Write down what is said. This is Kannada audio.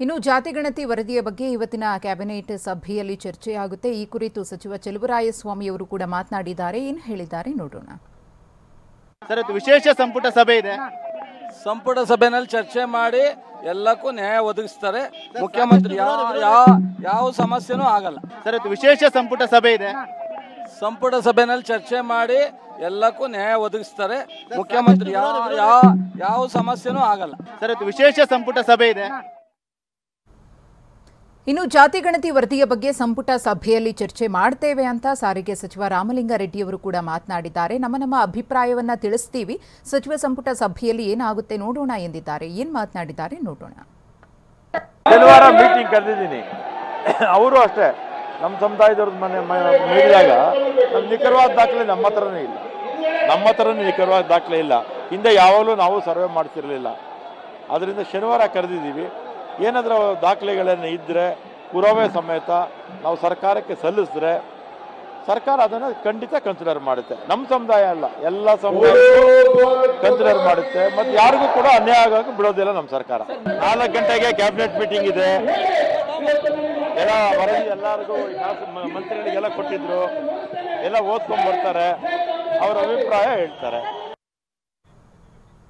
ಇನ್ನು ಜಾತಿಗಣತಿ ವರದಿಯ ಬಗ್ಗೆ ಇವತ್ತಿನ ಕ್ಯಾಬಿನೆಟ್ ಸಭೆಯಲ್ಲಿ ಚರ್ಚೆಯಾಗುತ್ತೆ. ಈ ಕುರಿತು ಸಚಿವ ಚೆಲುವರಾಯಸ್ವಾಮಿ ಅವರು ಕೂಡ ಮಾತನಾಡಿದ್ದಾರೆ. ಏನು ಹೇಳಿದ್ದಾರೆ ನೋಡೋಣ. ಸರ್, ವಿಶೇಷ ಸಂಪುಟ ಸಭೆ ಇದೆ. ಸಂಪುಟ ಸಭೆಯಲ್ಲಿ ಚರ್ಚೆ ಮಾಡಿ ಎಲ್ಲಕ್ಕೂ ನ್ಯಾಯ ಒದಗಿಸ್ತಾರೆ. ಮುಖ್ಯಮಂತ್ರಿ ಯಾವ ಸಮಸ್ಯೆನೂ ಆಗಲ್ಲ. ಸರ್, ವಿಶೇಷ ಸಂಪುಟ ಸಭೆ ಇದೆ. ಸಂಪುಟ ಸಭೆಯಲ್ಲಿ ಚರ್ಚೆ ಮಾಡಿ ಎಲ್ಲಕ್ಕೂ ನ್ಯಾಯ ಒದಗಿಸ್ತಾರೆ. ಮುಖ್ಯಮಂತ್ರಿ ಯಾವ ಸಮಸ್ಯೆನೂ ಆಗಲ್ಲ. ಸರ್, ವಿಶೇಷ ಸಂಪುಟ ಸಭೆ ಇದೆ. ಇನ್ನು ಜಾತಿಗಣತಿ ವರದಿಯ ಬಗ್ಗೆ ಸಂಪುಟ ಸಭೆಯಲ್ಲಿ ಚರ್ಚೆ ಮಾಡ್ತೇವೆ ಅಂತ ಸಾರಿಗೆ ಸಚಿವ ರಾಮಲಿಂಗಾರೆಡ್ಡಿ ಅವರು ಕೂಡ ಮಾತನಾಡಿದ್ದಾರೆ. ನಮ್ಮ ಅಭಿಪ್ರಾಯವನ್ನ ತಿಳಿಸ್ತೀವಿ, ಸಚಿವ ಸಂಪುಟ ಸಭೆಯಲ್ಲಿ ಏನಾಗುತ್ತೆ ನೋಡೋಣ ಎಂದಿದ್ದಾರೆ. ಏನ್ ಮಾತನಾಡಿದ್ದಾರೆ ನೋಡೋಣ. ಶನಿವಾರ ಮೀಟಿಂಗ್ ಕರೆದಿದ್ದೀನಿ. ಅವರು ಅಷ್ಟೇ ನಮ್ಮ ಸಮುದಾಯದವ್ರದ್ದು ಮೀಡಿದಾಗ ನಮ್ಮ ನಿಖರವಾದ ದಾಖಲೆ ನಮ್ಮ ಹತ್ರನೇ ಇಲ್ಲ. ನಮ್ಮ ಹತ್ರನೇ ನಿಖರವಾದ ದಾಖಲೆ ಇಲ್ಲ. ಹಿಂದೆ ಯಾವಾಗಲೂ ನಾವು ಸರ್ವೆ ಮಾಡ್ತಿರಲಿಲ್ಲ. ಅದರಿಂದ ಶನಿವಾರ ಕರೆದಿದ್ದೀವಿ. ಏನಾದರೂ ದಾಖಲೆಗಳನ್ನು ಇದ್ದರೆ ಪುರಾವೆ ಸಮೇತ ನಾವು ಸರ್ಕಾರಕ್ಕೆ ಸಲ್ಲಿಸಿದ್ರೆ ಸರ್ಕಾರ ಅದನ್ನು ಖಂಡಿತ ಕನ್ಸಿಡರ್ ಮಾಡುತ್ತೆ. ನಮ್ಮ ಸಮುದಾಯ ಅಲ್ಲ, ಎಲ್ಲ ಸಮುದಾಯ ಕನ್ಸಿಡರ್ ಮಾಡುತ್ತೆ. ಮತ್ತು ಯಾರಿಗೂ ಕೂಡ ಅನ್ಯಾಯ ಆಗೋಕೆ ಬಿಡೋದಿಲ್ಲ ನಮ್ಮ ಸರ್ಕಾರ. 4 ಗಂಟೆಗೆ ಕ್ಯಾಬಿನೆಟ್ ಮೀಟಿಂಗ್ ಇದೆ. ಎಲ್ಲ ವರದಿ ಎಲ್ಲರಿಗೂ ಮಂತ್ರಿಗಳಿಗೆಲ್ಲ ಕೊಟ್ಟಿದ್ರು. ಎಲ್ಲ ಓದ್ಕೊಂಡು ಬರ್ತಾರೆ, ಅವರ ಅಭಿಪ್ರಾಯ ಹೇಳ್ತಾರೆ.